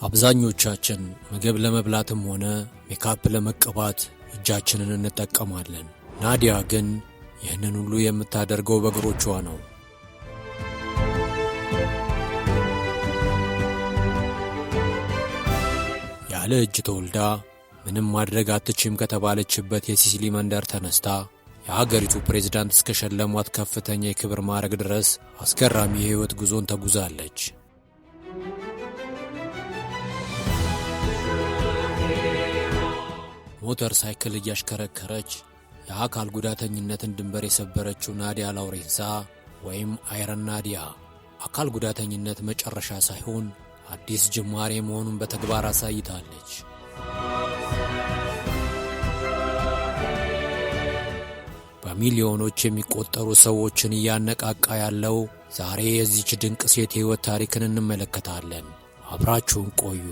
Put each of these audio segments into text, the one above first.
አብዛኞቻችን ምግብ ለመብላትም ሆነ ሜካፕ ለመቀባት እጃችንን እንጠቀማለን። ናዲያ ግን ይህንን ሁሉ የምታደርገው በእግሮቿ ነው። ያለ እጅ ተወልዳ ምንም ማድረግ አትችም ከተባለችበት የሲሲሊ መንደር ተነስታ የሀገሪቱ ፕሬዝዳንት እስከ ሸለሟት ከፍተኛ የክብር ማዕረግ ድረስ አስገራሚ የህይወት ጉዞን ተጉዛለች። ሞተር ሳይክል እያሽከረከረች የአካል ጉዳተኝነትን ድንበር የሰበረችው ናዲያ ላውሬንሳ ወይም አይረን ናዲያ አካል ጉዳተኝነት መጨረሻ ሳይሆን አዲስ ጅማሬ መሆኑን በተግባር አሳይታለች። በሚሊዮኖች የሚቆጠሩ ሰዎችን እያነቃቃ ያለው ዛሬ የዚህች ድንቅ ሴት የህይወት ታሪክን እንመለከታለን። አብራችሁን ቆዩ።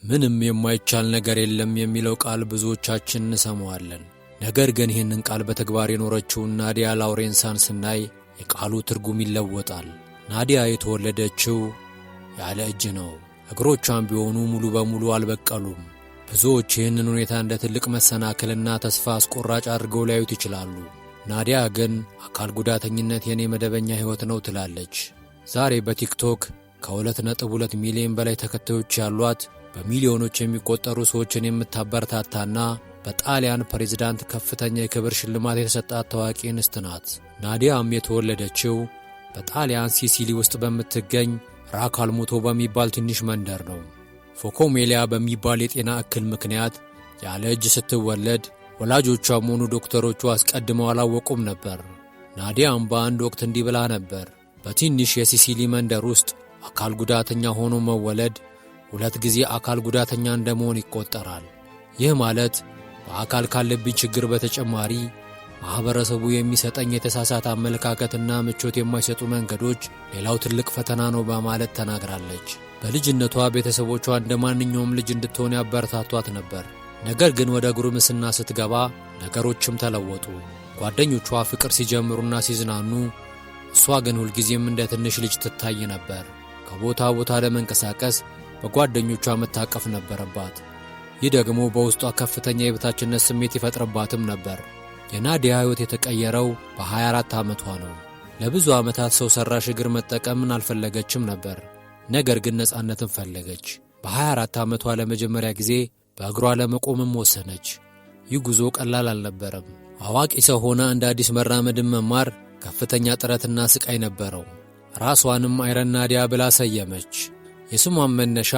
ምንም የማይቻል ነገር የለም የሚለው ቃል ብዙዎቻችን እንሰማዋለን። ነገር ግን ይህንን ቃል በተግባር የኖረችውን ናዲያ ላውሬንሳን ስናይ የቃሉ ትርጉም ይለወጣል። ናዲያ የተወለደችው ያለ እጅ ነው። እግሮቿም ቢሆኑ ሙሉ በሙሉ አልበቀሉም። ብዙዎች ይህንን ሁኔታ እንደ ትልቅ መሰናክልና ተስፋ አስቆራጭ አድርገው ሊያዩት ይችላሉ። ናዲያ ግን አካል ጉዳተኝነት የኔ መደበኛ ህይወት ነው ትላለች። ዛሬ በቲክቶክ ከ2.2 ሚሊዮን በላይ ተከታዮች ያሏት በሚሊዮኖች የሚቆጠሩ ሰዎችን የምታበረታታና በጣሊያን ፕሬዝዳንት ከፍተኛ የክብር ሽልማት የተሰጣት ታዋቂ እንስት ናት። ናዲያም የተወለደችው በጣሊያን ሲሲሊ ውስጥ በምትገኝ ራካልሙቶ በሚባል ትንሽ መንደር ነው። ፎኮሜሊያ በሚባል የጤና እክል ምክንያት ያለ እጅ ስትወለድ ወላጆቿም ሆኑ ዶክተሮቹ አስቀድመው አላወቁም ነበር። ናዲያም በአንድ ወቅት እንዲህ ብላ ነበር፣ በትንሽ የሲሲሊ መንደር ውስጥ አካል ጉዳተኛ ሆኖ መወለድ 2 ጊዜ አካል ጉዳተኛ እንደመሆን ይቆጠራል። ይህ ማለት በአካል ካለብኝ ችግር በተጨማሪ ማህበረሰቡ የሚሰጠኝ የተሳሳተ አመለካከትና ምቾት የማይሰጡ መንገዶች ሌላው ትልቅ ፈተና ነው በማለት ተናግራለች። በልጅነቷ ቤተሰቦቿ እንደ ማንኛውም ልጅ እንድትሆን ያበረታቷት ነበር። ነገር ግን ወደ ጉርምስና ስትገባ ነገሮችም ተለወጡ። ጓደኞቿ ፍቅር ሲጀምሩና ሲዝናኑ፣ እሷ ግን ሁልጊዜም እንደ ትንሽ ልጅ ትታይ ነበር። ከቦታ ቦታ ለመንቀሳቀስ በጓደኞቿ መታቀፍ ነበረባት። ይህ ደግሞ በውስጧ ከፍተኛ የበታችነት ስሜት ይፈጥርባትም ነበር። የናዲያ ሕይወት የተቀየረው በ24 ዓመቷ ነው። ለብዙ ዓመታት ሰው ሰራሽ እግር መጠቀምን አልፈለገችም ነበር። ነገር ግን ነፃነትን ፈለገች። በ24 ዓመቷ ለመጀመሪያ ጊዜ በእግሯ ለመቆምም ወሰነች። ይህ ጉዞ ቀላል አልነበረም። አዋቂ ሰው ሆና እንደ አዲስ መራመድን መማር ከፍተኛ ጥረትና ስቃይ ነበረው። ራሷንም አይረን ናዲያ ብላ ሰየመች። የስሟም መነሻ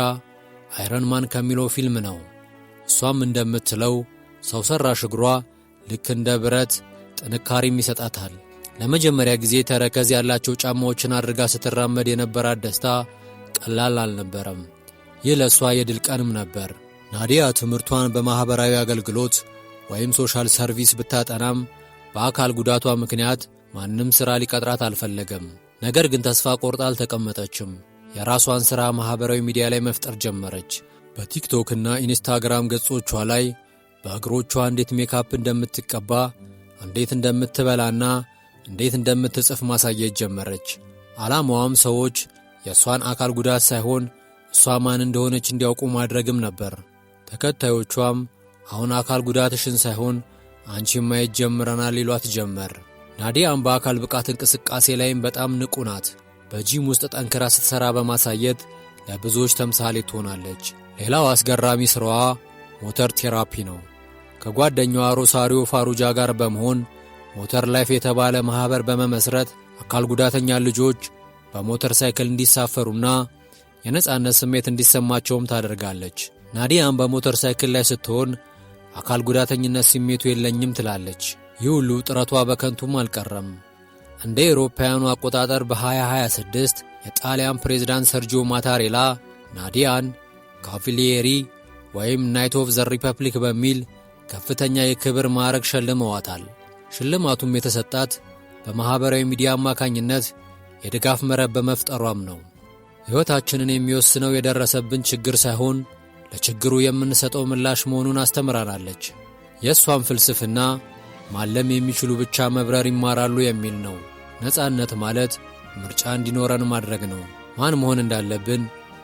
አይረን ማን ከሚለው ፊልም ነው። እሷም እንደምትለው ሰው ሰራሽ እግሯ ልክ እንደ ብረት ጥንካሬም ይሰጣታል። ለመጀመሪያ ጊዜ ተረከዝ ያላቸው ጫማዎችን አድርጋ ስትራመድ የነበራት ደስታ ቀላል አልነበረም። ይህ ለእሷ የድል ቀንም ነበር። ናዲያ ትምህርቷን በማኅበራዊ አገልግሎት ወይም ሶሻል ሰርቪስ ብታጠናም በአካል ጉዳቷ ምክንያት ማንም ሥራ ሊቀጥራት አልፈለገም። ነገር ግን ተስፋ ቆርጣ አልተቀመጠችም። የራሷን ሥራ ማኅበራዊ ሚዲያ ላይ መፍጠር ጀመረች። በቲክቶክ እና ኢንስታግራም ገጾቿ ላይ በእግሮቿ እንዴት ሜካፕ እንደምትቀባ፣ እንዴት እንደምትበላና እንዴት እንደምትጽፍ ማሳየት ጀመረች። ዓላማዋም ሰዎች የእሷን አካል ጉዳት ሳይሆን እሷ ማን እንደሆነች እንዲያውቁ ማድረግም ነበር። ተከታዮቿም አሁን አካል ጉዳትሽን ሳይሆን አንቺን ማየት ጀምረናል ይሏት ጀመር። ናዲያም በአካል ብቃት እንቅስቃሴ ላይም በጣም ንቁ ናት። በጂም ውስጥ ጠንክራ ስትሰራ በማሳየት ለብዙዎች ተምሳሌ ትሆናለች። ሌላው አስገራሚ ሥራዋ ሞተር ቴራፒ ነው። ከጓደኛዋ ሮሳሪዮ ፋሩጃ ጋር በመሆን ሞተር ላይፍ የተባለ ማኅበር በመመስረት አካል ጉዳተኛ ልጆች በሞተር ሳይክል እንዲሳፈሩና የነጻነት ስሜት እንዲሰማቸውም ታደርጋለች። ናዲያም በሞተር ሳይክል ላይ ስትሆን አካል ጉዳተኝነት ስሜቱ የለኝም ትላለች። ይህ ሁሉ ጥረቷ በከንቱም አልቀረም። እንደ አውሮፓውያኑ አቆጣጠር በ2026 የጣሊያን ፕሬዝዳንት ሰርጂዮ ማታሬላ ናዲያን ካቫሊየሪ ወይም ናይት ኦፍ ዘ ሪፐብሊክ በሚል ከፍተኛ የክብር ማዕረግ ሸልመዋታል። ሽልማቱም የተሰጣት በማኅበራዊ ሚዲያ አማካኝነት የድጋፍ መረብ በመፍጠሯም ነው። ሕይወታችንን የሚወስነው የደረሰብን ችግር ሳይሆን ለችግሩ የምንሰጠው ምላሽ መሆኑን አስተምራናለች። የእሷን ፍልስፍና ማለም የሚችሉ ብቻ መብረር ይማራሉ የሚል ነው። ነጻነት ማለት ምርጫ እንዲኖረን ማድረግ ነው። ማን መሆን እንዳለብን፣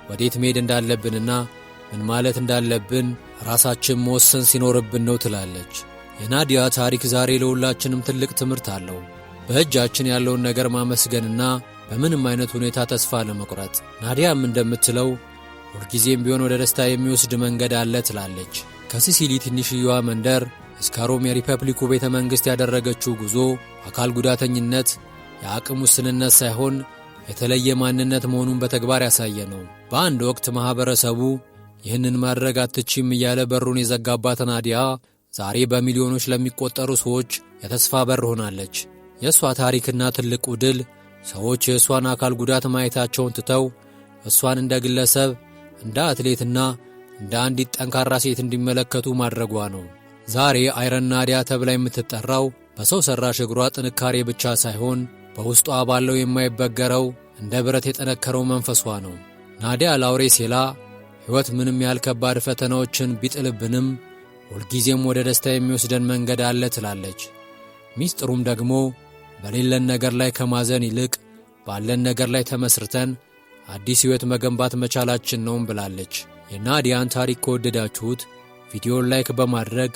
ወዴት መሄድ እንዳለብንና ምን ማለት እንዳለብን ራሳችን መወሰን ሲኖርብን ነው ትላለች። የናዲያ ታሪክ ዛሬ ለሁላችንም ትልቅ ትምህርት አለው። በእጃችን ያለውን ነገር ማመስገንና በምንም አይነት ሁኔታ ተስፋ ለመቁረጥ። ናዲያም እንደምትለው ሁልጊዜም ቢሆን ወደ ደስታ የሚወስድ መንገድ አለ ትላለች። ከሲሲሊ ትንሽየዋ መንደር እስከ ሮም የሪፐብሊኩ ቤተ መንግሥት ያደረገችው ጉዞ አካል ጉዳተኝነት የአቅም ውስንነት ሳይሆን የተለየ ማንነት መሆኑን በተግባር ያሳየ ነው። በአንድ ወቅት ማኅበረሰቡ ይህንን ማድረግ አትችም እያለ በሩን የዘጋባት ናዲያ ዛሬ በሚሊዮኖች ለሚቆጠሩ ሰዎች የተስፋ በር ሆናለች። የእሷ ታሪክና ትልቁ ድል ሰዎች የእሷን አካል ጉዳት ማየታቸውን ትተው እሷን እንደ ግለሰብ፣ እንደ አትሌትና እንደ አንዲት ጠንካራ ሴት እንዲመለከቱ ማድረጓ ነው። ዛሬ አይረን ናዲያ ተብላ የምትጠራው በሰው ሠራሽ እግሯ ጥንካሬ ብቻ ሳይሆን በውስጧ ባለው የማይበገረው እንደ ብረት የጠነከረው መንፈሷ ነው። ናዲያ ላውሬሴላ ሕይወት ምንም ያህል ከባድ ፈተናዎችን ቢጥልብንም ሁልጊዜም ወደ ደስታ የሚወስደን መንገድ አለ ትላለች። ሚስጥሩም ደግሞ በሌለን ነገር ላይ ከማዘን ይልቅ ባለን ነገር ላይ ተመስርተን አዲስ ሕይወት መገንባት መቻላችን ነውም ብላለች። የናዲያን ታሪክ ከወደዳችሁት ቪዲዮን ላይክ በማድረግ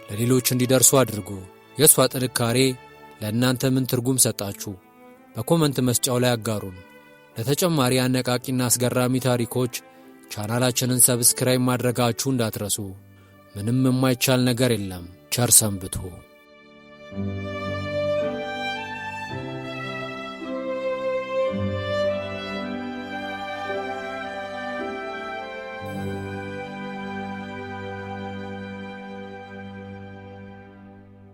ለሌሎች እንዲደርሱ አድርጉ። የእሷ ጥንካሬ ለእናንተ ምን ትርጉም ሰጣችሁ? በኮመንት መስጫው ላይ አጋሩን። ለተጨማሪ አነቃቂና አስገራሚ ታሪኮች ቻናላችንን ሰብስክራይብ ማድረጋችሁ እንዳትረሱ። ምንም የማይቻል ነገር የለም። ቸር ሰንብቱ።